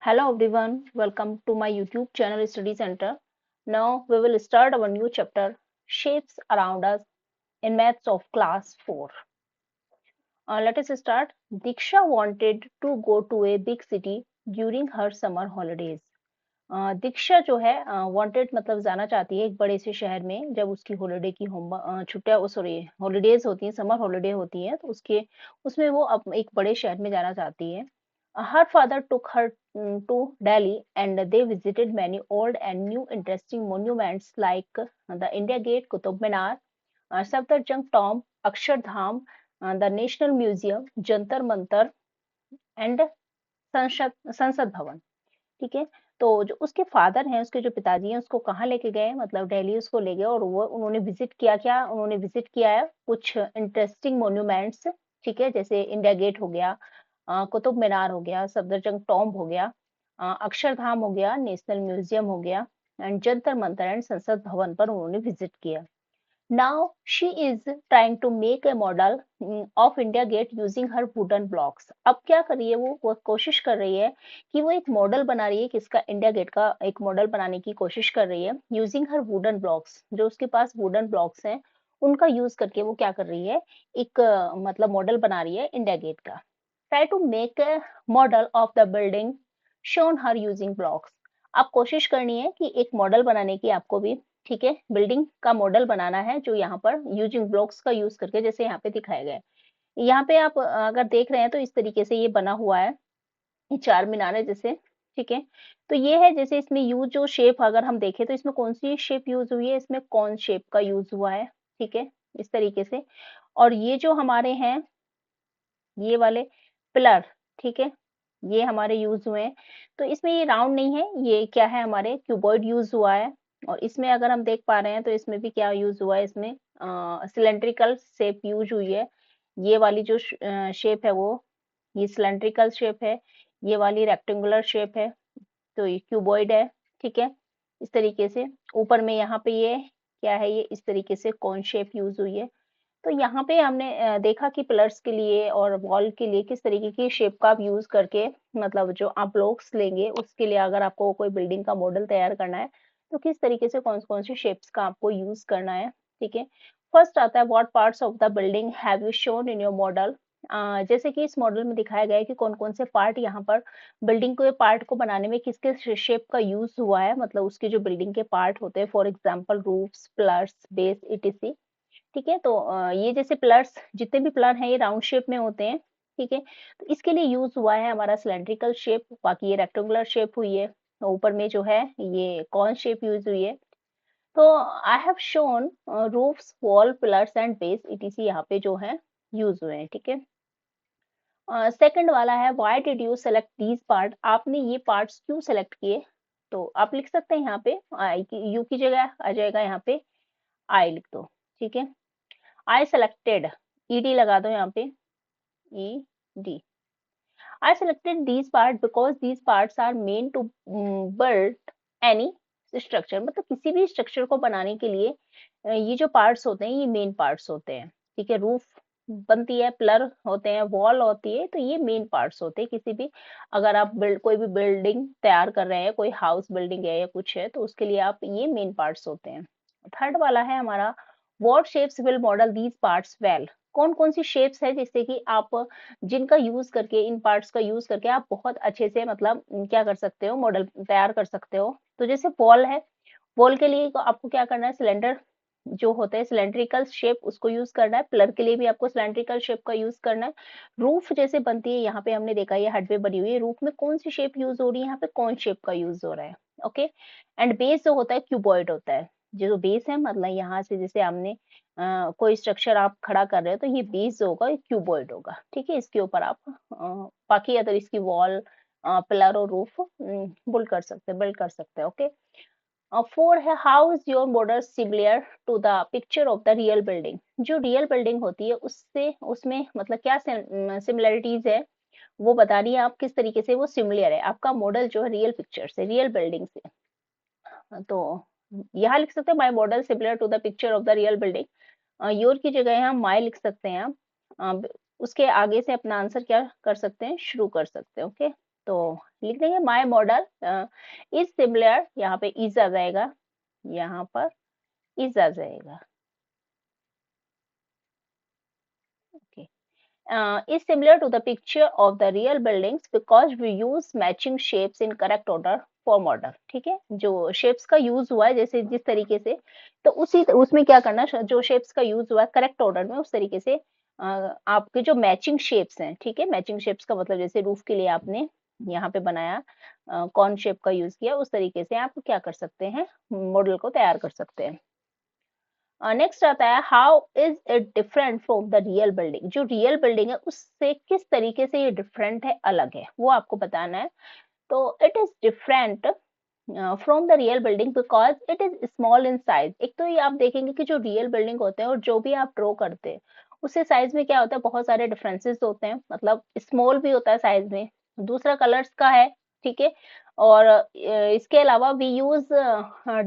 Hello everyone, welcome to my YouTube channel Study Center. Now we will start our new chapter Shapes Around Us in Maths of Class 4. Let us start. Diksha wanted to go to a big city during her summer holidays. दीक्षा जो है wanted मतलब जाना चाहती है एक बड़े से शहर में जब उसकी हॉलिडे की होम छुट्टियां सॉरी हॉलिडेज होती हैं समर हॉलिडे होती है तो उसके उसमें वो एक बड़े शहर में जाना चाहती है her father took her to Delhi and they visited many old and new interesting monuments like the India Gate Qutub Minar Safdarjung Tomb Akshardham the National Museum Jantar Mantar and Sansad Sansad भवन। ठीक है, तो जो उसके फादर हैं, उसके जो पिताजी हैं, उसको कहाँ लेके गए मतलब दिल्ली उसको ले गए और वो उन्होंने विजिट किया क्या? उन्होंने विजिट किया है कुछ इंटरेस्टिंग मॉन्यूमेंट्स, ठीक है? जैसे इंडिया गेट हो गया, कुतुब मीनार हो गया, सफदरजंग टॉम्ब हो गया, अक्षरधाम हो गया, नेशनल म्यूजियम हो गया एंड जंतर मंतर एंड संसद भवन पर उन्होंने विजिट किया। Now she is trying to make a model of India Gate using her wooden blocks. अब क्या कर रही है वो कोशिश कर रही है कि वो एक मॉडल बना रही है किसका इंडिया गेट का एक मॉडल बनाने की कोशिश कर रही है यूजिंग हर वुडन ब्लॉक्स। जो उसके पास वुडन ब्लॉक्स हैं उनका यूज करके वो क्या कर रही है एक मतलब मॉडल बना रही है इंडिया गेट का। Try to make a model of the building shown here using blocks. आप कोशिश करनी है कि एक मॉडल बनाने की आपको भी, ठीक है? बिल्डिंग का मॉडल बनाना है जो यहाँ पर यूजिंग ब्लॉक्स का यूज करके जैसे यहाँ पे दिखाया गया है। यहाँ पे आप अगर देख रहे हैं तो इस तरीके से ये बना हुआ है, ये चार मीनार है जैसे, ठीक है? तो ये है जैसे इसमें यूज जो शेप अगर हम देखें तो इसमें कौन सी शेप यूज हुई है? इसमें कौन शेप का यूज हुआ है, ठीक है? इस तरीके से। और ये जो हमारे हैं ये वाले पिलर, ठीक है? ये हमारे यूज हुए हैं। तो इसमें ये राउंड नहीं है, ये क्या है हमारे क्यूबॉइड यूज हुआ है। और इसमें अगर हम देख पा रहे हैं तो इसमें भी क्या यूज हुआ है, इसमें सिलेंड्रिकल शेप यूज हुई है। ये वाली जो शेप है वो ये सिलेंड्रिकल शेप है, ये वाली रेक्टेंगुलर शेप है, तो ये क्यूबॉइड है, ठीक है? इस तरीके से ऊपर में यहाँ पे ये क्या है, ये इस तरीके से कौन शेप यूज हुई है। तो यहाँ पे हमने देखा कि पिलर्स के लिए और वॉल के लिए किस तरीके की शेप का आप यूज करके मतलब जो आप ब्लॉक्स लेंगे उसके लिए अगर आपको कोई बिल्डिंग का मॉडल तैयार करना है तो किस तरीके से कौन सी शेप्स का आपको यूज करना है, ठीक है? फर्स्ट आता है what parts of the building have you shown in your model. जैसे कि इस मॉडल में दिखाया गया है कि कौन कौन से पार्ट यहाँ पर बिल्डिंग को पार्ट को बनाने में किसके शेप का यूज हुआ है, मतलब उसके जो बिल्डिंग के पार्ट होते हैं for example roofs pillars base etc., ठीक है? तो ये जैसे पिलर्स जितने भी पिलर हैं ये राउंड शेप में होते हैं, ठीक है? तो इसके लिए यूज हुआ है हमारा सिलेंड्रिकल शेप, बाकी ये रेक्टेंगुलर शेप हुई है, तो ऊपर में जो है ये कॉन शेप यूज हुई है। तो I have shown roofs wall pillars and base etc यहाँ पे जो है यूज हुए हैं, ठीक है? सेकंड वाला है why did you select these part, आपने ये पार्ट्स क्यों सेलेक्ट किए? तो आप लिख सकते हैं यहाँ पे आई की यू की जगह आ जाएगा यहाँ पे आई लिख दो, ठीक है? I selected ed लगा दो यहाँ पे ed I selected these parts because these parts are meant to build any structure, मतलब किसी भी स्ट्रक्चर को बनाने के लिए ये जो पार्ट्स होते हैं ये मेन पार्ट्स होते हैं, ठीक है? रूफ बनती है, पिलर होते हैं, वॉल होती है, तो ये मेन पार्ट्स होते हैं किसी भी अगर आप बिल्ड कोई भी बिल्डिंग तैयार कर रहे हैं, कोई हाउस बिल्डिंग है या कुछ है तो उसके लिए आप ये मेन पार्ट्स होते हैं। थर्ड वाला है हमारा what shapes will model these parts well, कौन कौन सी शेप्स है जिससे कि आप जिनका यूज करके इन पार्ट्स का यूज करके आप बहुत अच्छे से मतलब क्या कर सकते हो मॉडल तैयार कर सकते हो। तो जैसे वॉल है, वॉल के लिए आपको क्या करना है सिलेंडर जो होता है सिलेंड्रिकल शेप उसको यूज करना है, पिलर के लिए भी आपको सिलेंड्रिकल शेप का यूज करना है। रूफ जैसे बनती है यहाँ पे हमने देखा ये हटवे बनी हुई है, रूफ में कौन सी शेप यूज हो रही है, यहाँ पे कौन शेप का यूज हो रहा है, ओके? एंड बेस जो होता है क्यूबॉइड होता है, जो बेस है मतलब यहाँ से जैसे हमने कोई स्ट्रक्चर आप खड़ा कर रहे हो तो ये बेस जो होगा क्यूबॉइड होगा, ठीक है? इसके ऊपर आप बाकी अगर इसकी वॉल पिलर और रूफ बिल्ड कर सकते हैं, ओके? फोर है how is your model similar to the picture of the real building, जो रियल बिल्डिंग होती है उससे उसमें मतलब क्या सिमिलरिटीज है वो बता रही है आप किस तरीके से वो सिमिलर है आपका मॉडल जो है रियल पिक्चर से रियल बिल्डिंग से। तो यहाँ लिख सकते हैं my model similar to the picture of the real building, your की जगह यहाँ माई लिख सकते हैं आप। उसके आगे से अपना आंसर क्या कर सकते हैं शुरू कर सकते हैं, ओके? तो लिख देंगे माई मॉडल इज सिमिलर, यहाँ पे इज आ जाएगा, यहाँ पर इज आ जाएगा। Okay, is similar to the picture of the real buildings because we use matching shapes in correct order for model। ठीक है, जो शेप्स का यूज हुआ है जैसे जिस तरीके से, तो उसी उसमें क्या करना, जो शेप्स का यूज हुआ है करेक्ट ऑर्डर में उस तरीके से आपके जो मैचिंग शेप्स हैं, ठीक है, मैचिंग शेप्स का मतलब जैसे रूफ के लिए आपने यहाँ पे बनाया कॉर्न शेप का यूज किया, उस तरीके से आप क्या कर सकते हैं, मॉडल को तैयार कर सकते हैं। नेक्स्ट आता है how is it different from the real building. जो रियल बिल्डिंग है उससे किस तरीके से ये डिफरेंट है, अलग है, वो आपको बताना है। तो it is different from the real building because it is small in size. एक तो ये आप देखेंगे कि जो रियल बिल्डिंग होते हैं और जो भी आप ड्रॉ करते हैं उससे साइज में क्या होता है, बहुत सारे डिफरेंसेस होते हैं, मतलब स्मॉल भी होता है साइज में, दूसरा कलर्स का है, ठीक है, और इसके अलावा we use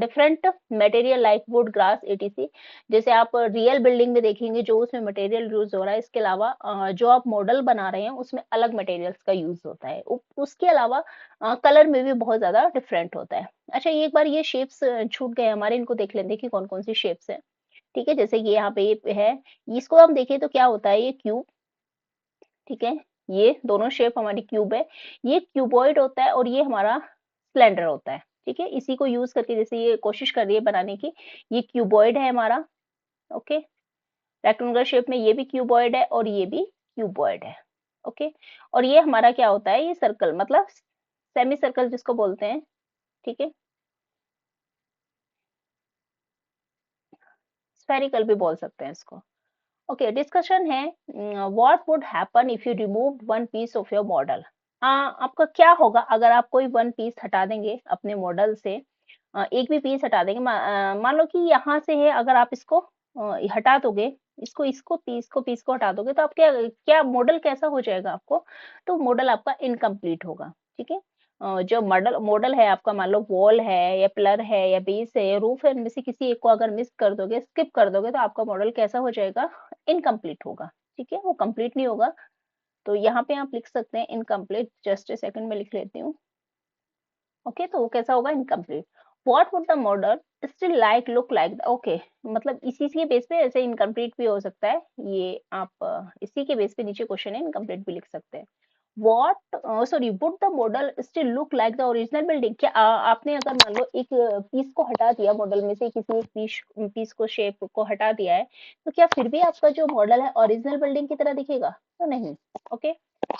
different material like wood grass etc. जैसे आप रियल बिल्डिंग में देखेंगे जो उसमें मटेरियल यूज हो रहा है, इसके अलावा जो आप मॉडल बना रहे हैं उसमें अलग मटेरियल्स का यूज होता है, उसके अलावा कलर में भी बहुत ज्यादा डिफरेंट होता है। अच्छा, ये एक बार ये शेप्स छूट गए हमारे, इनको देख लेते हैं कि कौन कौन सी शेप्स है। ठीक है, जैसे कि यहाँ पे ये है, इसको हम देखें तो क्या होता है, ये क्यूब, ठीक है, ये दोनों शेप हमारी क्यूब है, ये क्यूबॉइड होता है और ये हमारा सिलेंडर होता है। ठीक है, इसी को यूज करके जैसे ये कोशिश कर रही है बनाने की, ये क्यूबॉइड है हमारा, ओके, रेक्टेंगुलर शेप में ये भी क्यूबॉइड है और ये भी क्यूबॉइड है, ओके, और ये हमारा क्या होता है, ये सर्कल, मतलब सेमी सर्कल जिसको बोलते हैं, ठीक है, स्फेरिकल भी बोल सकते हैं इसको। ओके, डिस्कशन है what would happen if you remove one piece of your model. आपका क्या होगा अगर आप कोई वन पीस हटा देंगे अपने मॉडल से, एक भी पीस हटा देंगे, मान लो कि यहाँ से है, अगर आप इसको हटा दोगे, इसको इसको पीस को हटा दोगे तो आप क्या क्या मॉडल कैसा हो जाएगा आपको, तो मॉडल आपका इनकम्प्लीट होगा। ठीक है, जो मॉडल मॉडल है आपका, मान लो वॉल है या पिलर है या बेस है या रूफ है, इनमें से किसी एक को अगर मिस कर दोगे, स्किप कर दोगे, तो आपका मॉडल कैसा हो जाएगा, इनकम्प्लीट होगा। ठीक है, वो कंप्लीट नहीं होगा। तो यहाँ पे आप लिख सकते हैं इनकम्प्लीट, जस्ट ए सेकंड में लिख लेती हूँ। ओके, तो वो कैसा होगा, incomplete. What would the model still like look like, okay, मतलब इसी के बेस पे ऐसे इनकम्प्लीट भी हो सकता है, ये आप इसी के बेस पे नीचे क्वेश्चन है, इनकम्प्लीट भी लिख सकते हैं। What sorry would the model still look like the original building. क्या आपने अगर मान लो एक पीस को हटा दिया मॉडल में से, किसी एक पीस को, शेप को हटा दिया है, तो क्या फिर भी आपका जो मॉडल है ओरिजिनल बिल्डिंग की तरह दिखेगा, तो नहीं, ओके,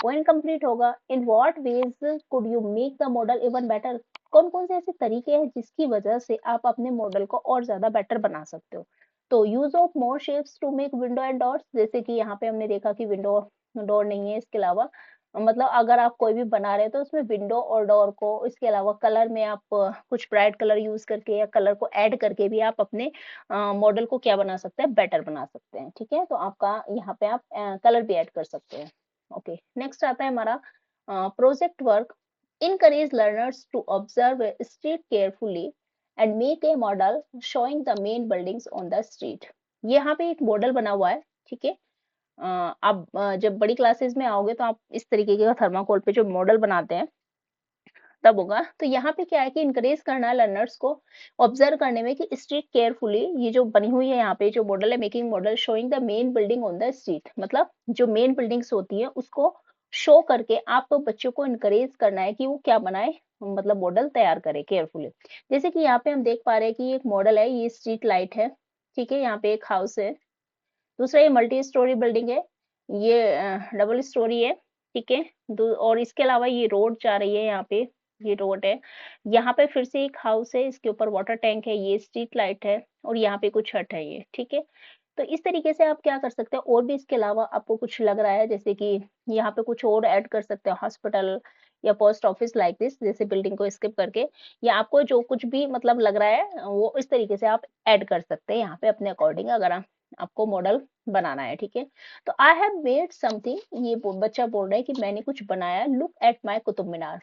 वो इनकम्प्लीट होगा। In what ways could you make the model even better. कौन कौन से ऐसे तरीके हैं जिसकी वजह से आप अपने मॉडल को और ज्यादा बेटर बना सकते हो। तो use of more shapes to make window and doors, जैसे कि यहाँ पे हमने देखा कि विंडो डोर नहीं है, इसके अलावा मतलब अगर आप कोई भी बना रहे हैं तो उसमें विंडो और डोर को, इसके अलावा कलर में आप कुछ ब्राइट कलर यूज करके या कलर को ऐड करके भी आप अपने मॉडल को क्या बना सकते हैं, बेटर बना सकते हैं। ठीक है, तो आपका यहाँ पे आप कलर भी ऐड कर सकते हैं। ओके, नेक्स्ट आता है हमारा project work. encourage learners to observe a street carefully and make a model showing the main buildings on the street। यहाँ पे एक मॉडल बना हुआ है, ठीक है, आप जब बड़ी क्लासेस में आओगे तो आप इस तरीके का थर्माकोल पे जो मॉडल बनाते हैं तब होगा। तो यहाँ पे क्या है कि इनकरेज करना है लर्नर्स को ऑब्जर्व करने में कि स्ट्रीट केयरफुली, ये जो बनी हुई है यहाँ पे जो मॉडल है, making model showing the main building on the street, मतलब जो मेन बिल्डिंग्स होती है उसको शो करके आपको बच्चों को इनकरेज करना है कि वो क्या बनाए, मतलब मॉडल तैयार करे केयरफुली। जैसे कि यहाँ पे हम देख पा रहे हैं कि एक मॉडल है, ये स्ट्रीट लाइट है, ठीक है, यहाँ पे एक हाउस है, दूसरा ये मल्टी स्टोरी बिल्डिंग है, ये डबल स्टोरी है, ठीक है, और इसके अलावा ये रोड जा रही है, यहाँ पे ये रोड है, यहाँ पे फिर से एक हाउस है, इसके ऊपर वाटर टैंक है, ये स्ट्रीट लाइट है, और यहाँ पे कुछ हट है ये, ठीक है। तो इस तरीके से आप क्या कर सकते हैं, और भी इसके अलावा आपको कुछ लग रहा है जैसे कि यहाँ पे कुछ और ऐड कर सकते हैं, हॉस्पिटल या पोस्ट ऑफिस लाइक दिस, जैसे बिल्डिंग को स्किप करके, या आपको जो कुछ भी मतलब लग रहा है वो इस तरीके से आप ऐड कर सकते हैं यहाँ पे अपने अकॉर्डिंग, अगर आपको मॉडल बनाना है। ठीक है, तो आई हैव मेड समथिंग, ये बच्चा बोल रहा है कि मैंने कुछ बनाया, look at my Qutub Minar.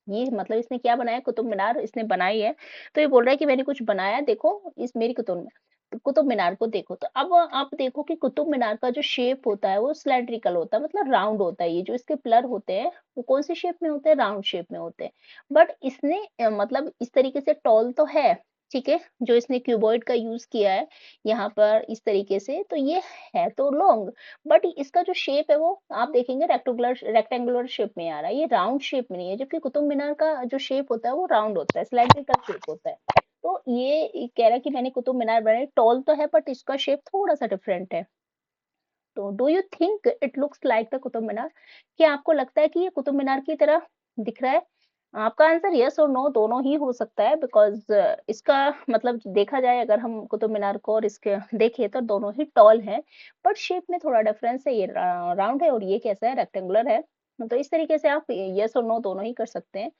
ये मतलब इसने क्या बनाया, कुतुब मीनार इसने बनाई है, तो ये बोल रहा है कि मैंने कुछ बनाया, देखो इस मेरी कुतुब मीनार। कुतुब मीनार को देखो, तो अब आप देखो कि कुतुब मीनार का जो शेप होता है वो सिलेंड्रिकल होता है, मतलब राउंड होता है। ये जो इसके पिलर होते हैं वो कौन सी शेप में होते हैं, राउंड शेप में होते हैं। बट इसने मतलब इस तरीके से टॉल तो है, ठीक है, जो इसने क्यूबॉइड का यूज किया है यहाँ पर इस तरीके से, तो ये है तो लॉन्ग, बट इसका जो शेप है वो आप देखेंगे रेक्टेंगुलर शेप में आ रहा है, ये राउंड शेप में नहीं है। जबकि कुतुब मीनार का जो शेप होता है वो राउंड होता है, सिलेंड्रिकल शेप होता है। तो ये कह रहा है कि मैंने कुतुब मीनार बनाई, टॉल तो है बट इसका शेप थोड़ा सा डिफरेंट है। तो do you think it looks like the Qutub Minar? क्या आपको लगता है कि ये कुतुब मीनार की तरह दिख रहा है? आपका आंसर यस और नो दोनों ही हो सकता है, बिकॉज इसका मतलब देखा जाए अगर हम कुतुब मीनार को और इसके देखें तो दोनों ही टॉल है, बट शेप में थोड़ा डिफरेंस है, ये राउंड है और ये कैसा है, रेक्टेंगुलर है। तो इस तरीके से आप यस और नो दोनों ही कर सकते हैं।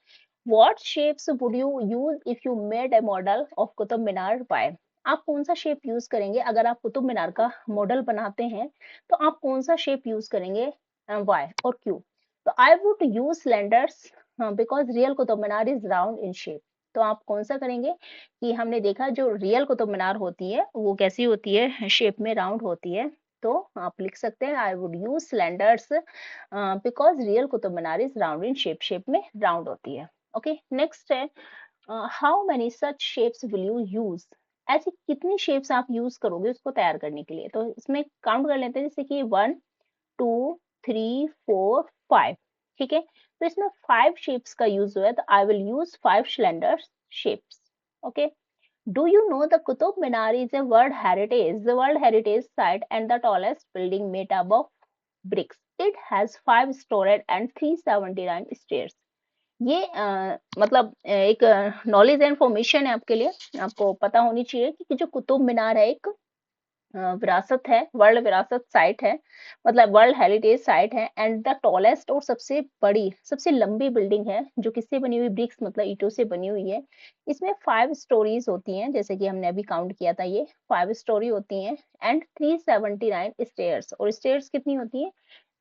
What shapes would you use if you made a model of Qutub Minar? Why? आप कौन सा शेप यूज करेंगे अगर आप कुतुब मीनार का मॉडल बनाते हैं, तो आप कौन सा शेप यूज करेंगे, वाई और क्यों? तो I would use cylinders because real Qutub Minar is round in shape. तो आप कौन सा करेंगे कि हमने देखा जो रियल कुतुब मीनार होती है वो कैसी होती है, शेप में राउंड होती है। तो आप लिख सकते हैं I would use cylinders because real Qutub Minar is round in shape, shape में राउंड होती है। ओके, नेक्स्ट है how many such shapes will you use? ऐसी कितनी शेप्स आप यूज करोगे उसको तैयार करने के लिए? तो इसमें काउंट कर लेते हैं, जैसे कि 1 2 3 4 5, ठीक है। तो इसमें 5 शेप्स का यूज हुआ है, तो I will use 5 cylinder shapes. Okay, do you know the Qutub Minar is a world heritage site and the tallest building made up of bricks. It has 5 stories and 379 stairs. ये मतलब एक knowledge and information है आपके लिए, आपको पता होनी चाहिए कि जो कुतुब मीनार है एक विरासत है, वर्ल्ड विरासत साइट है, मतलब वर्ल्ड हेरिटेज साइट है, एंड द टॉलेस्ट और सबसे बड़ी सबसे लंबी बिल्डिंग है जो किससे बनी हुई, ब्रिक्स मतलब ईंटों से बनी हुई है। इसमें 5 स्टोरीज होती हैं, जैसे कि हमने अभी काउंट किया था, ये 5 स्टोरी होती हैं एंड 379 स्टेयर्स, और स्टेयर्स कितनी होती है,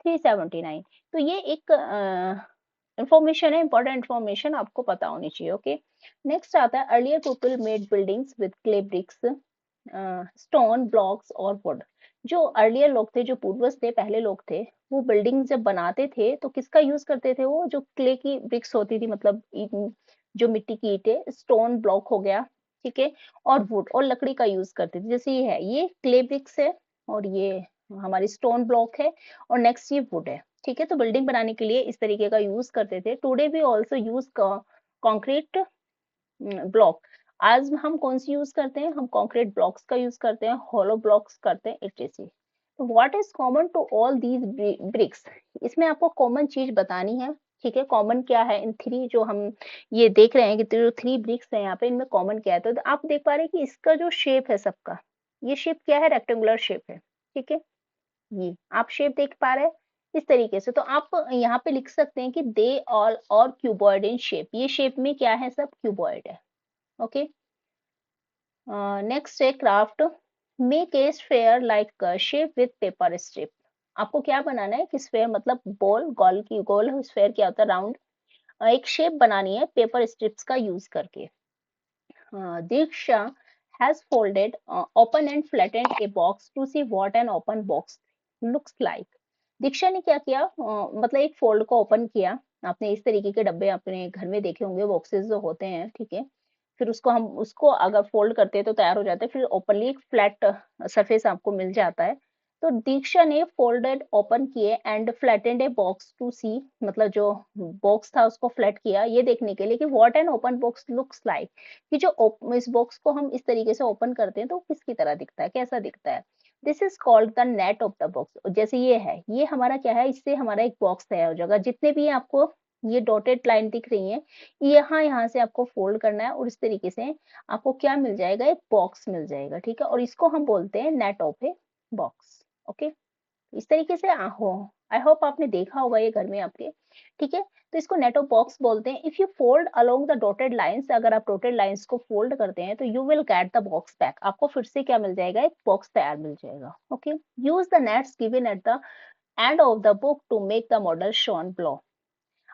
379। तो ये एक इंफॉर्मेशन है, इंपॉर्टेंट इंफॉर्मेशन आपको पता होनी चाहिए। ओके, नेक्स्ट आता है earlier people made buildings with clay bricks, stone blocks और वुड। जो अर्लियर लोग थे, जो पूर्वज थे, पहले लोग थे, वो बिल्डिंग जब बनाते थे तो किसका यूज करते थे, वो जो क्ले की ब्रिक्स होती थी, मतलब जो मिट्टी की ईंटें, स्टोन ब्लॉक हो गया, ठीक है, और वुड और लकड़ी का यूज करते थे। जैसे ये है, ये क्ले ब्रिक्स है और ये हमारी स्टोन ब्लॉक है और नेक्स्ट ये वुड है, ठीक है। तो बिल्डिंग बनाने के लिए इस तरीके का यूज करते थे। Today we also use concrete block. आज हम कौन सी यूज करते हैं, हम कंक्रीट ब्लॉक्स का यूज करते हैं, होलो ब्लॉक्स करते हैं, etc। तो what is common to all these bricks? इसमें आपको कॉमन चीज बतानी है, ठीक है। कॉमन क्या है इन थ्री, जो हम ये देख रहे हैं कि जो 3 ब्रिक्स है यहाँ पे, इनमें कॉमन क्या है? तो आप देख पा रहे हैं कि इसका जो शेप है सबका, ये शेप क्या है, रेक्टेंगुलर शेप है, ठीक है। ये आप शेप देख पा रहे हैं इस तरीके से। तो आप यहाँ पे लिख सकते हैं कि दे ऑल और क्यूबॉइड इन शेप, ये शेप में क्या है, सब क्यूबॉइड है। ओके, नेक्स्ट है craft, make a sphere like shape with paper strip. आपको क्या बनाना है कि स्फेयर मतलब बॉल, गोल स्फेयर क्या होता है, राउंड, एक शेप बनानी है पेपर स्ट्रिप्स का यूज करके। दीक्षा has folded open and flattened a box to see what an open box looks like. दीक्षा ने क्या किया, मतलब एक फोल्ड को ओपन किया। आपने इस तरीके के डब्बे अपने घर में देखे होंगे, बॉक्सेस जो होते हैं, ठीक है। फिर उसको अगर फोल्ड करते हैं तो तैयार हो जाता है, फिर ओपनली एक फ्लैट सरफेस आपको मिल जाता है। तो दीक्षा ने फोल्डेड ओपन किए and flattened a box to see, मतलब जो बॉक्स था उसको फ्लैट किया ये देखने के लिए कि what an open box looks like, कि जो इस बॉक्स को हम इस तरीके से ओपन करते हैं तो किसकी तरह दिखता है, कैसा दिखता है। This is called the net of the box. जैसे ये है, ये हमारा क्या है, इससे हमारा एक बॉक्स तैयार हो जाएगा। जितने भी आपको ये डॉटेड लाइन दिख रही है, यहाँ से आपको फोल्ड करना है और इस तरीके से आपको क्या मिल जाएगा, एक बॉक्स मिल जाएगा, ठीक है। और इसको हम बोलते हैं net of a box. Okay, इस तरीके से हो, आई होप आपने देखा होगा ये घर में आपके, ठीक है। तो इसको नेट ऑफ बॉक्स बोलते हैं। If you fold along the dotted lines, अगर आप डॉटेड लाइंस को फोल्ड करते हैं तो you will get the box back, आपको फिर से क्या मिल जाएगा, एक बॉक्स तैयार मिल जाएगा। Okay, use the nets given at the end of the book to make the model shown below.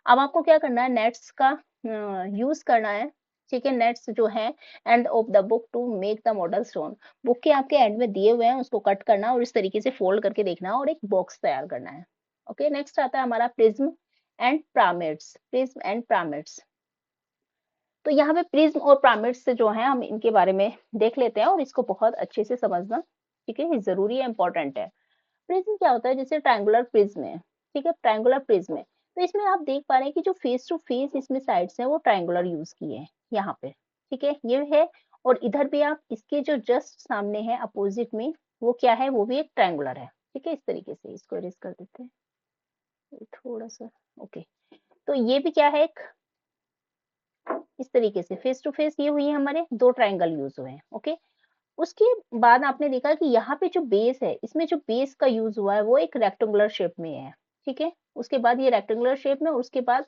अब आपको क्या करना है, नेट्स का यूज करना है ठीक है, नेट्स जो है end of the book to make the model shown, book के आपके एंड में दिए हुए हैं, उसको कट करना और इस तरीके से फोल्ड करके देखना और एक बॉक्स तैयार करना है। ओके, नेक्स्ट आता है हमारा prism and pyramids. Prism and pyramids, तो यहाँ पे प्रिज्म और पिरामिड्स से जो है हम इनके बारे में देख लेते हैं और इसको बहुत अच्छे से समझना, ठीक है, जरूरी है, इंपॉर्टेंट है। प्रिज्म क्या होता है, जैसे ट्रायंगुलर प्रिज्म है, ठीक है, ट्रायंगुलर प्रिज्म है, तो इसमें आप देख पा रहे हैं कि जो फेस टू फेस इसमें साइड्स हैं वो ट्रायंगुलर यूज किए हैं यहाँ पे, ठीक है, ये है। और इधर भी आप इसके जो जस्ट सामने है अपोजिट में, वो क्या है, वो भी एक ट्रायंगुलर है, ठीक है। इस तरीके से इसको इरेज कर देते हैं थोड़ा सा। ओके, तो ये भी क्या है, एक इस तरीके से फेस टू फेस ये हुई है, हमारे दो ट्रायंगल यूज हुए हैं। ओके, उसके बाद आपने देखा कि यहाँ पे जो बेस है, इसमें जो बेस का यूज हुआ है वो एक रेक्टेंगुलर शेप में है, ठीक है। उसके बाद ये रेक्टेंगुलर शेप में, उसके बाद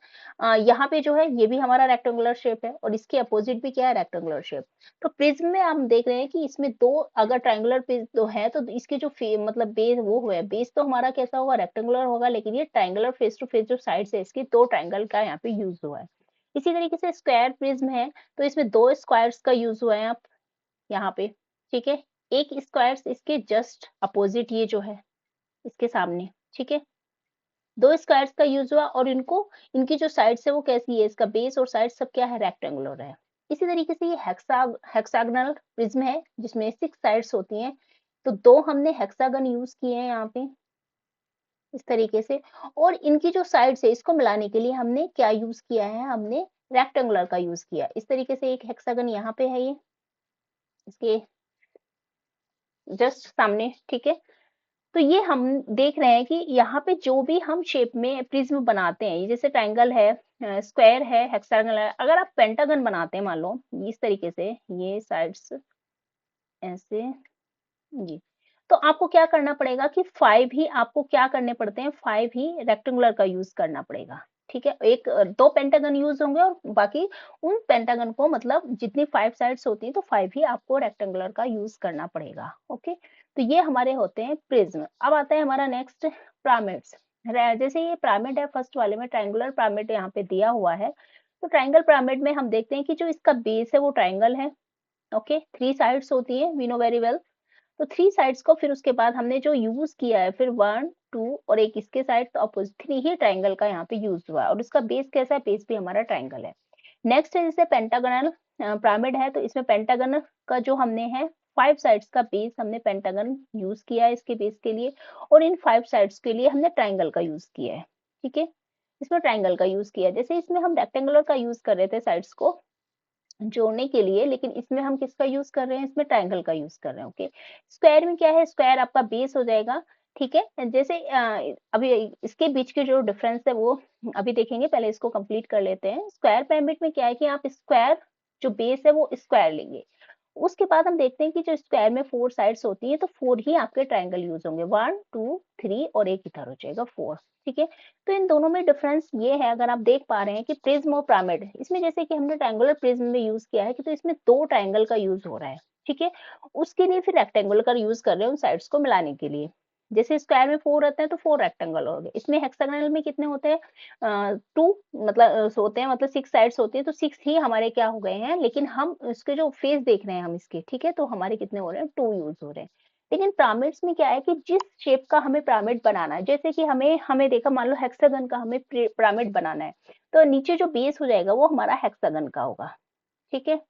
यहाँ पे जो है ये भी हमारा रेक्टेंगुलर शेप है और इसके अपोजिट भी क्या है, रेक्टेंगुलर शेप। तो प्रिज्म में हम देख रहे हैं कि इसमें दो, अगर ट्रायंगुलर प्रिज्म दो है तो इसके जो मतलब बेस वो है, बेस तो हमारा कैसा होगा, रेक्टेंगुलर होगा, लेकिन ये ट्रायंगुलर फेस टू फेस जो साइड है इसकी, दो ट्रायंगल का यहाँ पे यूज हुआ है। इसी तरीके से स्क्वायर प्रिज्म है, तो इसमें दो स्क्वायर्स का यूज हुआ है आप यहाँ पे, ठीक है। एक स्क्वायर इसके जस्ट अपोजिट ये जो है इसके सामने, ठीक है, दो स्क्वायर्स का यूज हुआ और इनको, इनकी जो साइड्स है वो कैसी है, इसका बेस और साइड सब क्या है, रेक्टेंगुलर है। इसी तरीके से ये हेक्सागनल प्रिज्म है जिसमें 6 साइड्स होती हैं, तो दो हमने हेक्सागन यूज किए हैं यहाँ पे इस तरीके से, और इनकी जो साइड्स है इसको मिलाने के लिए हमने क्या यूज किया है, हमने रेक्टेंगुलर का यूज किया। इस तरीके से एक हेक्सागन यहाँ पे है, ये इसके जस्ट सामने, ठीक है। तो ये हम देख रहे हैं कि यहाँ पे जो भी हम शेप में प्रिज्म बनाते हैं, ये जैसे ट्रायंगल है, स्क्वायर है, हेक्सागन है, अगर आप पेंटागन बनाते हैं मान लो इस तरीके से, ये साइड्स ऐसे, जी, तो आपको क्या करना पड़ेगा कि 5 ही आपको क्या करने पड़ते हैं, 5 ही रेक्टेंगुलर का यूज करना पड़ेगा, ठीक है। एक दो पेंटागन यूज होंगे और बाकी उन पेंटागन को, मतलब जितनी 5 साइड्स होती हैं तो 5 ही आपको रेक्टेंगुलर का यूज करना पड़ेगा। ओके, तो ये हमारे होते हैं प्रिज्म। अब आता है हमारा नेक्स्ट पिरामिड्स। जैसे ये पिरामिड है, फर्स्ट वाले में ट्रायंगुलर पिरामिड यहाँ पे दिया हुआ है, तो ट्रायंगल पिरामिड में हम देखते हैं कि जो इसका बेस है वो ट्रायंगल है। ओके, 3 साइड्स होती है, वी नो वेरी वेल। तो 3 साइड्स को फिर उसके बाद हमने जो यूज किया है, फिर 1 2 और एक इसके साइड, तो अपोजिट 3 ही ट्रायंगल का यहाँ पे यूज हुआ है और इसका बेस कैसा है, बेस भी हमारा ट्रायंगल है। नेक्स्ट है जैसे पेंटागनल पिरामिड है, तो इसमें पेंटागन का जो हमने है 5 साइड्स का बेस, हमने पेंटागन यूज किया है इसके बेस के लिए, और इन 5 साइड्स के लिए हमने ट्रायंगल का यूज किया है, ठीक है। इसमें ट्रायंगल का यूज किया है, जैसे इसमें हम रेक्टेंगुलर का यूज कर रहे थे साइड्स को जोड़ने के लिए, लेकिन इसमें हम किसका यूज कर रहे हैं, इसमें ट्रायंगल का यूज कर रहे हैं। ओके, स्क्वायर में क्या है, स्क्वायर आपका बेस हो जाएगा, ठीक है। जैसे अभी इसके बीच के जो डिफरेंस है वो अभी देखेंगे, पहले इसको कंप्लीट कर लेते हैं। स्क्वायर पिरामिड में क्या है कि आप स्क्वायर जो बेस है वो स्क्वायर लेंगे, उसके बाद हम देखते हैं कि जो स्क्वायर में 4 साइड्स होती है, तो 4 ही आपके ट्रायंगल यूज होंगे, 1 2 3 और एक इधर हो जाएगा 4, ठीक है। तो इन दोनों में डिफरेंस ये है, अगर आप देख पा रहे हैं कि प्रिज्म और पिरामिड, इसमें जैसे कि हमने ट्रायंगुलर प्रिज्म में यूज किया है कि तो इसमें 2 ट्रायंगल का यूज हो रहा है, ठीक है। उसके लिए फिर रेक्टेंगुलर का यूज कर रहे हैं उन साइड्स को मिलाने के लिए। जैसे स्क्वायर में 4 रहते हैं तो 4 रेक्टेंगल हो गए, इसमें हेक्सागोनल में कितने होते हैं, 2 मतलब होते हैं, मतलब 6 साइड्स होती है, तो 6 ही हमारे क्या हो गए हैं, लेकिन हम इसके जो फेस देख रहे हैं हम इसके, ठीक है, तो हमारे कितने हो रहे हैं, 2 यूज हो रहे हैं। लेकिन पिरामिड्स में क्या है कि जिस शेप का हमें पिरामिड बनाना है, जैसे कि हमें हमें देखा, मान लो हेक्सागन का हमें पिरामिड बनाना है, तो नीचे जो बेस हो जाएगा वो हमारा हेक्सागन का होगा, ठीक है।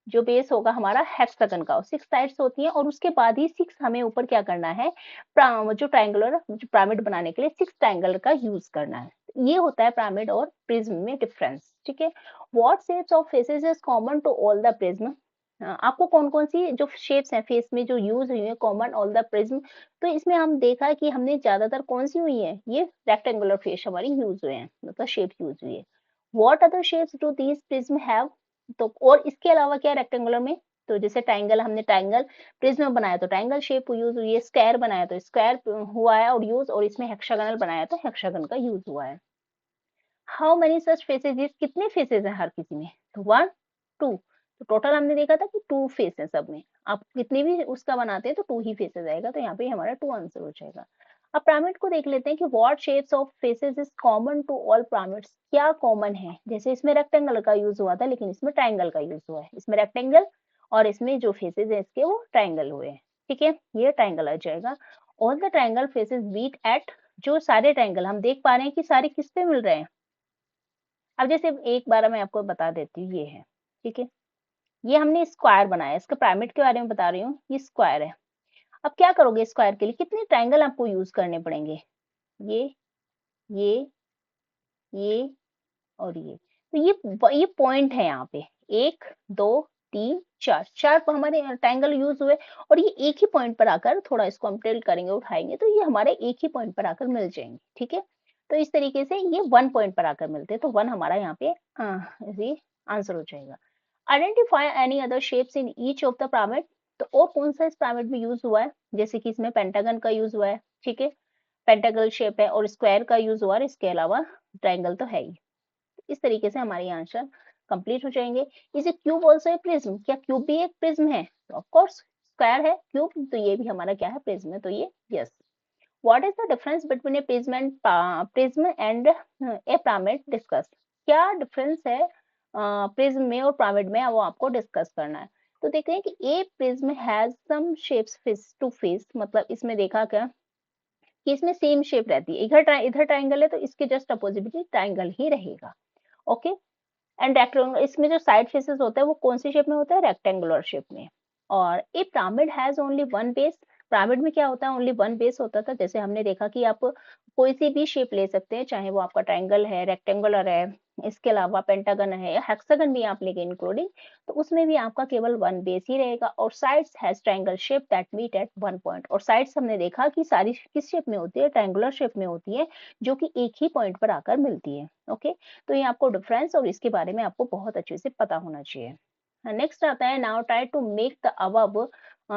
जो बेस होगा हमारा हेक्सागन का, 6 साइड्स होती हैं और उसके बाद ही 6 हमें ऊपर क्या करना है, जो ट्रायंगुलर जो पिरामिड बनाने के लिए 6 ट्रायंगल का यूज करना है। ये होता है पिरामिड और प्रिज्म में डिफरेंस, ठीक है। What shapes of faces is common to all the prism, आपको कौन कौन सी जो शेप्स हैं फेस में जो यूज हुई है कॉमन ऑल द प्रिज्म, तो इसमें हम देखा कि हमने ज्यादातर कौन सी हुई है, ये रेक्टेंगुलर फेस हमारी यूज हुए हैं, मतलब शेप यूज हुई है। What other shapes do these prism have, तो और इसके अलावा क्या रेक्टेंगुलर में, तो जैसे ट्रायंगल, हमने ट्रायंगल प्रिज्म बनाया तो ट्रायंगल शेप यूज हुई है, स्क्वायर बनाया तो स्क्वायर हुआ है और यूज, और इसमें हेक्सागोनल बनाया तो हेक्सागन का यूज हुआ है। How many such faces is, कितने फेसेस हैं हर किसी में, तो 1 2, तो टोटल हमने देखा था कि 2 फेस है सब में, आप कितने भी उसका बनाते हैं तो 2 ही फेसेस आएगा, तो यहाँ पे हमारा 2 आंसर हो जाएगा। अब पिरामिड को देख लेते हैं कि what shapes of faces is common to all pyramids, क्या कॉमन है। जैसे इसमें रेक्टेंगल का यूज हुआ था, लेकिन इसमें ट्राइंगल का यूज हुआ है। इसमें रेक्टेंगल और इसमें जो फेसेस है इसके वो ट्राइंगल हुए हैं। ठीक है, ये ट्राइंगल आ जाएगा। All the triangle faces meet at, जो सारे ट्राइंगल हम देख पा रहे हैं कि सारे किस पे मिल रहे हैं। अब जैसे एक बार मैं आपको बता देती हूँ, ये है, ठीक है, ये हमने स्क्वायर बनाया, इसका पिरामिड के बारे में बता रही हूँ, ये स्क्वायर है। अब क्या करोगे स्क्वायर के लिए, कितने ट्राइंगल आपको यूज करने पड़ेंगे, ये ये ये और ये। तो ये पॉइंट है यहाँ पे, 1 2 3 4, 4 हमारे ट्राइंगल यूज हुए, और ये एक ही पॉइंट पर आकर, थोड़ा इसको हम टिल्ट करेंगे उठाएंगे तो ये हमारे एक ही पॉइंट पर आकर मिल जाएंगे। ठीक है, तो इस तरीके से ये 1 पॉइंट पर आकर मिलते हैं, तो 1 हमारा यहाँ पे आंसर हो जाएगा। Identify any other shapes in each of the pyramid, तो और कौन सा इस पिरामिड में यूज हुआ है, जैसे कि इसमें पेंटागन का यूज हुआ है। ठीक है, पेंटागल शेप है और स्क्वायर का यूज हुआ है, इसके अलावा ट्राइंगल तो है ही। इस तरीके से हमारे आंसर कंप्लीट हो जाएंगे। Is a cube also a prism, क्या क्यूब भी एक प्रिज्म है, तो ऑफ कोर्स स्क्वायर है क्यूब, तो ये भी हमारा क्या है, प्रिज्म है, तो ये yes. What is the difference between A prism and A pyramid, discuss, क्या डिफरेंस है प्रिज्म में और पिरामिड में, वो आपको डिस्कस करना है। तो देखते हैं कि a prism has some shapes face to face, मतलब इसमें देखा क्या कि इसमें सेम शेप रहती है, इधर ट्राइंगल है तो इसके जस्ट अपोजिट भी ट्राइंगल ही रहेगा। ओके, एंड रेक्टेंगुलर, इसमें जो साइड फेसेस होता है वो कौन सी शेप में होता है, रेक्टेंगुलर शेप में। और a pyramid has only one base, pyramid में क्या होता है, ओनली वन बेस होता था। जैसे हमने देखा कि आप कोई सी भी शेप ले सकते हैं, चाहे वो आपका ट्राइंगल है, रेक्टेंगुलर है, इसके अलावा पेंटागन है या हेक्सागन भी आप लेंगे इंक्लूडिंग, तो उसमें भी आपका केवल वन बेस ही रहेगा। और sides has triangle shape that meet at one point, और साइड्स हमने देखा कि सारी किस शेप में होती है, ट्राइंगुलर शेप में होती है, जो कि एक ही पॉइंट पर आकर मिलती है। ओके, तो ये आपको डिफरेंस और इसके बारे में आपको बहुत अच्छे से पता होना चाहिए। नेक्स्ट आता है, now try to make the above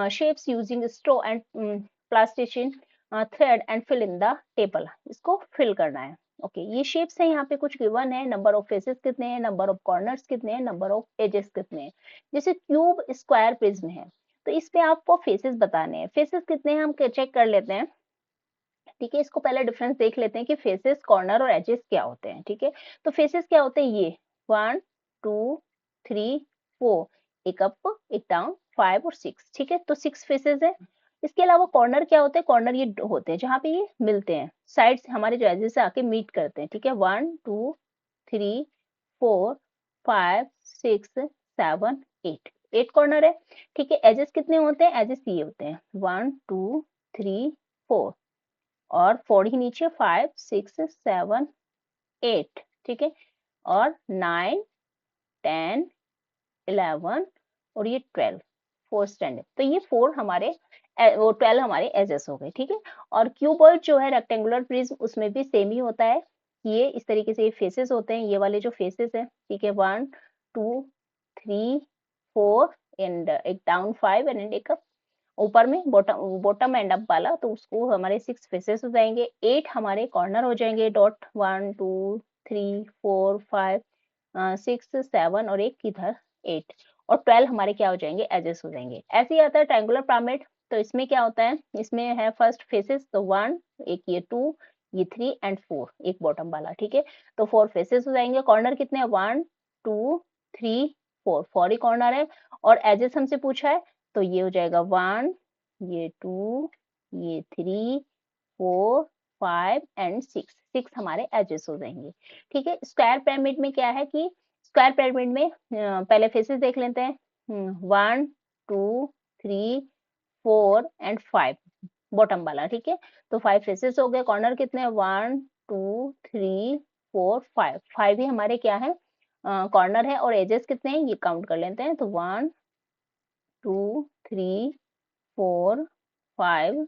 shapes using straw and plasticine thread and fill in the table, इसको फिल करना है। ओके, ये शेप्स है, यहाँ पे कुछ गिवन है, नंबर ऑफ फेसेस कितने हैं, नंबर ऑफ कॉर्नर्स कितने हैं, नंबर ऑफ एजेस कितने हैं। जैसे क्यूब, स्क्वायर, प्रिज्म है, तो इस पे आपको फेसेस बताने हैं। फेसेस कितने हैं हम चेक कर लेते हैं। ठीक है, इसको पहले डिफरेंस देख लेते हैं कि फेसेस, कॉर्नर और एजेस क्या होते हैं। ठीक है, तो फेसेस क्या होते हैं, ये 1 2 3 4, एक अप एक डाउन, 5 और 6। ठीक है, तो 6 फेसेस है। इसके अलावा कॉर्नर क्या होते हैं, कॉर्नर ये होते हैं जहां पे ये मिलते हैं, साइड्स हमारे जो एजेस से आके मीट करते हैं। ठीक है, 1 2 3 4 5 6 7 8, 8 कॉर्नर है। ठीक है, एजेस कितने होते हैं, एजेस ये होते हैं 1 2 3 4, और 4 ही नीचे, 5 6 7 8। ठीक है, और 9 10 11 और ये 12, 4 स्टैंडर्ड, तो ये 4 हमारे वो 12 हमारे एजेस हो गए। ठीक है, और क्यूबॉइड जो है, रेक्टेंगुलर प्रिज्म, उसमें भी सेम ही होता है। ये इस तरीके से ये फेसेस होते हैं, ये वाले जो फेसेस हैं। ठीक है, 1 2 3 4 एंड एक डाउन 5 एंड एक अप, ऊपर में बॉटम एंड अप वाला, तो उसको हमारे 6 फेसेस हो जाएंगे। 8 हमारे कॉर्नर हो जाएंगे, डॉट 1 2 3 4 5 6 7 और एक इधर 8, और 12 हमारे क्या हो जाएंगे, एजेस हो जाएंगे। ऐसे ही आता है ट्रायंगुलर पिरामिड, तो इसमें क्या होता है, इसमें है फर्स्ट फेसेस, तो 1, एक ये 2, ये 3 एंड 4, एक बॉटम वाला। ठीक है, तो 4 फेसेस हो जाएंगे। कॉर्नर कितने हैं, 1 2 3 4, 4 ही कॉर्नर है। और एजेस हमसे पूछा है, तो ये हो जाएगा 1, ये 2, ये 3 4 5 एंड 6, 6 हमारे एजेस हो जाएंगे। ठीक है, स्क्वायर पिरामिड में क्या है कि स्क्वायर पिरामिड में पहले फेसेस देख लेते हैं, 1 2 3 4 एंड 5, बॉटम वाला। ठीक है, तो 5 फेसेस हो गए। कॉर्नर कितने हैं, 1 2 3 4 5, 5 ही हमारे क्या है, कॉर्नर है। और एजेस कितने हैं, ये काउंट कर लेते हैं, तो 1 2 3 4 5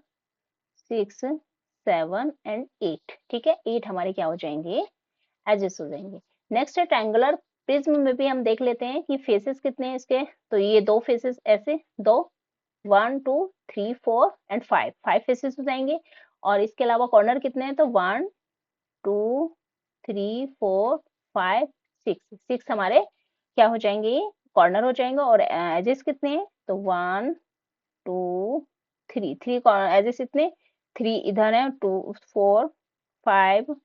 6 7 एंड 8। ठीक है, 8 हमारे क्या हो जाएंगे, एजेस हो जाएंगे। नेक्स्ट है ट्रायंगुलर प्रिज्म में भी हम देख लेते हैं कि फेसेस कितने हैं इसके, तो ये 2 फेसेस ऐसे, 2 1 2 3 4 एंड 5, 5 फेसेस हो जाएंगे। और इसके अलावा कॉर्नर कितने हैं, तो 1 2 3 4 5 6, 6 हमारे क्या हो जाएंगे, कॉर्नर हो जाएंगे। और एजेस कितने हैं, तो 1 2 3, 3 एजेस इतने, 3 इधर है, 2 4 5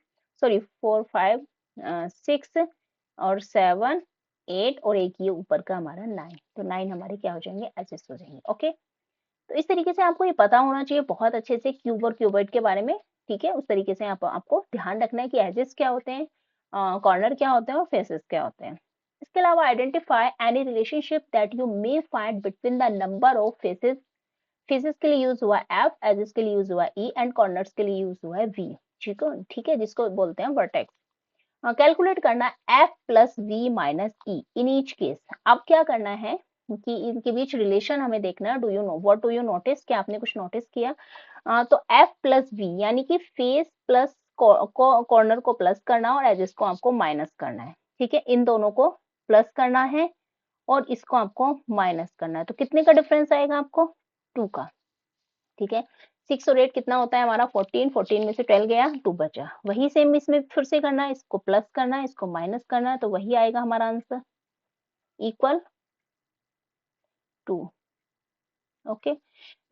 सॉरी 4 5 6 और 7 8 और एक ये ऊपर का हमारा 9, तो 9 हमारे क्या हो जाएंगे, एडजस्ट हो जाएंगे। ओके, तो इस तरीके से आपको ये पता होना चाहिए बहुत अच्छे से क्यूब और क्यूबॉइड के बारे में। ठीक है, उस तरीके से आपको ध्यान रखना है कि एजेस क्या होते हैं, कॉर्नर क्या होते हैं और फेसेस क्या होते हैं। इसके अलावा identify any relationship that you may find between the number of faces. Faces के लिए यूज हुआ एफ, एजेस के लिए यूज हुआ ई एंड कॉर्नर्स के लिए यूज हुआ है वी। ठीक है, जिसको बोलते हैं वर्टेक्स। कैलकुलेट करना F plus V minus E in each case. अब क्या करना है कि इनके बीच रिलेशन हमें देखना है। Do you know, what do you notice, क्या आपने कुछ नोटिस किया? तो एफ प्लस वी यानी कि फेस प्लस कॉर्नर को प्लस करना और एजेस को आपको माइनस करना है। ठीक है, इन दोनों को प्लस करना है और इसको आपको माइनस करना है। तो कितने का डिफरेंस आएगा आपको? 2 का। ठीक है, 6 और 8 कितना होता है हमारा? 14, 14 में से 12 गया, 2 बचा। वही सेम इसमें फिर से करना है, इसको प्लस करना है, इसको माइनस करना है, तो वही आएगा हमारा आंसर, इक्वल 2। ओके,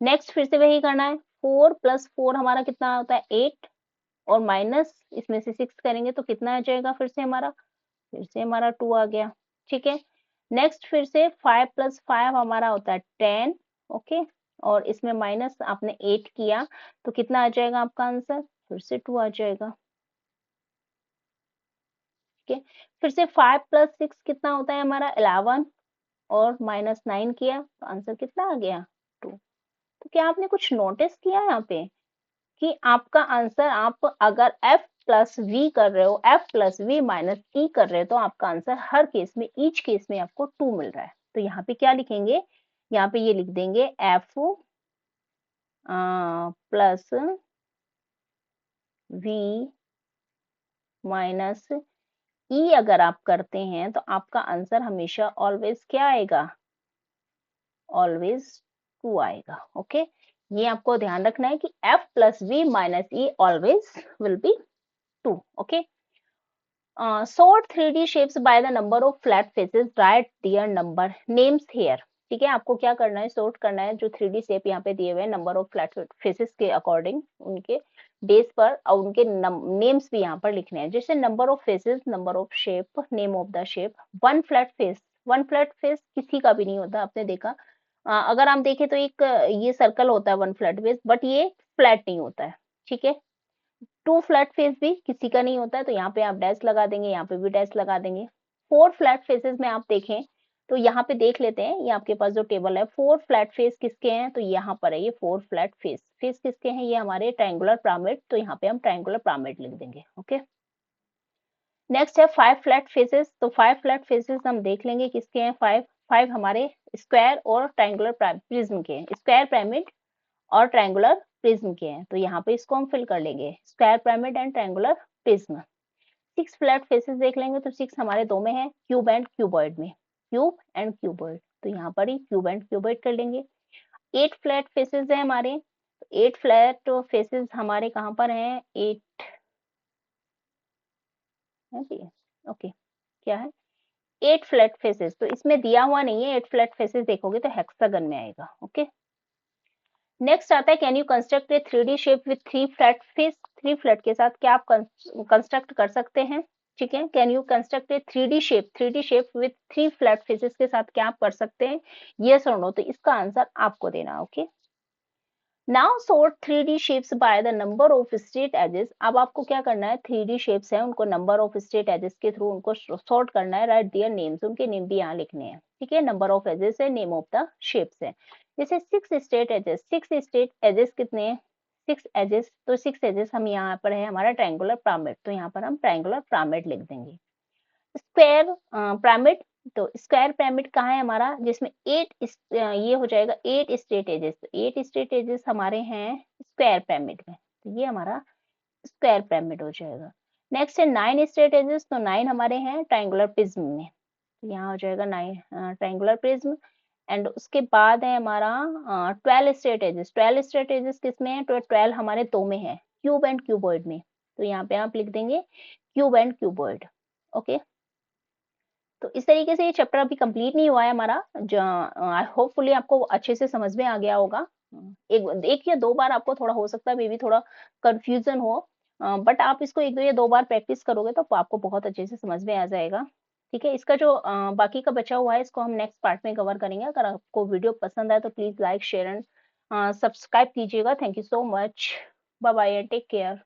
नेक्स्ट फिर से वही करना है। 4 प्लस 4 हमारा कितना होता है? 8 और माइनस इसमें से 6 करेंगे तो कितना आ जाएगा? फिर से हमारा 2 आ गया। ठीक है, नेक्स्ट फिर से 5 प्लस 5 हमारा होता है 10। ओके, और इसमें माइनस आपने 8 किया तो कितना आ जाएगा आपका आंसर? फिर से 2 आ जाएगा। ठीक है, फिर से 5 प्लस 6 कितना होता है हमारा? 11 और माइनस 9 किया तो आंसर कितना आ गया? 2। तो क्या आपने कुछ नोटिस किया यहाँ पे कि आपका आंसर, आप अगर f प्लस वी कर रहे हो, f प्लस वी माइनस ई कर रहे हो, तो आपका आंसर हर केस में, ईच केस में आपको 2 मिल रहा है। तो यहाँ पे क्या लिखेंगे? यहाँ पे ये लिख देंगे f प्लस वी माइनस ई अगर आप करते हैं तो आपका आंसर हमेशा ऑलवेज क्या आएगा? ऑलवेज 2 आएगा। ओके, ये आपको ध्यान रखना है कि f plus V minus E always will be 2। ओके, sort 3D shapes by the number of flat faces, write their number names here। ठीक है, आपको क्या करना है? सॉर्ट करना है जो 3D शेप यहाँ पे दिए हुए हैं नंबर ऑफ फ्लैट फेसेस के अकॉर्डिंग, उनके डेज पर, और उनके नेम्स भी यहाँ पर लिखने हैं। जैसे number of faces, number of shape, name of the shape. One flat face, one flat face किसी का भी नहीं होता, आपने देखा। अगर हम देखें तो एक ये सर्कल होता है वन फ्लैट फेस, बट ये फ्लैट नहीं होता है। ठीक है, 2 फ्लैट फेस भी किसी का नहीं होता है, तो यहाँ पे आप डैश लगा देंगे, यहाँ पे भी डैश लगा देंगे। 4 फ्लैट फेसेस में आप देखें तो यहाँ पे देख लेते हैं, ये आपके पास जो टेबल है, 4 फ्लैट फेस किसके हैं? तो यहाँ पर है ये 4 फ्लैट फेस। फेस किसके हैं? ये हमारे ट्रायंगुलर पिरामिड, तो यहाँ पे हम ट्रायंगुलर पिरामिड लिख देंगे। ओके, नेक्स्ट है 5 फ्लैट फेसेस। तो 5 फ्लैट फेसेस हम देख लेंगे किसके हैं। 5 हमारे स्क्वायर और ट्रायंगुलर प्रिज्म के हैं, स्क्वायर पिरामिड और ट्रायंगुलर प्रिज्म के हैं, तो यहाँ पे इसको हम फिल कर लेंगे, square pyramid and triangular prism. 6 flat faces देख लेंगे तो 6 हमारे 2 में है, क्यूब एंड क्यूबॉइड में, क्यूब एंड क्यूबॉइड, तो यहाँ पर ही क्यूब एंड क्यूबॉइड कर लेंगे। 8 फ्लैट फेसेस है हमारे, 8 फ्लैट फेसेस हमारे कहाँ पर हैं? 8 है जी। ओके, क्या है? 8 फ्लैट फेसेस, तो इसमें दिया हुआ नहीं है 8 फ्लैट फेसेस, देखोगे तो हेक्सागन में आएगा। ओके, नेक्स्ट आता है can you construct A 3D shape with 3 flat face. 3 flat के साथ क्या आप कंस्ट्रक्ट कर सकते हैं? ठीक है, can you construct A 3D shape, 3D shape with 3 flat faces के साथ क्या आप कर सकते हैं? यस और नो, तो इसका आंसर आपको देना। Okay, now sort 3D shapes by the number of straight edges. अब आपको क्या करना है? 3D शेप्स है, उनको नंबर ऑफ स्ट्रेट एजेस के थ्रू उनको सॉर्ट करना है। राइट दियर नेम्स, उनके नेम भी यहाँ लिखने हैं। ठीक है, नंबर ऑफ एजेस है, नेम ऑफ द शेप्स है। जैसे 6 स्ट्रेट एजेस, 6 स्ट्रेट एजेस कितने हैं? 6 एजेस, तो 6 एजेस हम यहाँ पर है हमारा ट्रायंगुलर पिरामिड, तो यहाँ पर हम ट्रायंगुलर पिरामिड लिख देंगे। स्क्वायर पिरामिड, तो स्क्वायर पिरामिड कहाँ है हमारा? जिसमें 8 ये हो जाएगा 8 स्ट्रेट एजेस, तो 8 स्ट्रेट एजेस हमारे हैं स्क्वायर पिरामिड में, तो ये हमारा स्क्वायर पिरामिड हो जाएगा। नेक्स्ट है 9 स्ट्रेट एजेस, तो 9 हमारे हैं ट्रायंगुलर प्रिज्म में, तो यहाँ हो जाएगा 9 ट्रायंगुलर प्रिज्म। एंड उसके बाद है हमारा 12 स्ट्रेट एजेस। 12 स्ट्रेट एजेस किसमें है? तो 12 हमारे 2 में है, क्यूब एंड क्यूबॉइड में, तो यहाँ पे आप लिख देंगे क्यूब एंड क्यूबॉइड। ओके, तो इस तरीके से ये चैप्टर अभी कंप्लीट नहीं हुआ है हमारा, होपफुली आपको अच्छे से समझ में आ गया होगा। एक या दो बार आपको थोड़ा हो सकता है मे बी थोड़ा कंफ्यूजन हो, बट आप इसको एक दो या दो बार प्रैक्टिस करोगे तो आपको बहुत अच्छे से समझ में आ जाएगा। ठीक है, इसका जो बाकी का बचा हुआ है इसको हम नेक्स्ट पार्ट में कवर करेंगे। अगर आपको वीडियो पसंद आए तो please like share and subscribe कीजिएगा। Thank you so much, bye bye, take care.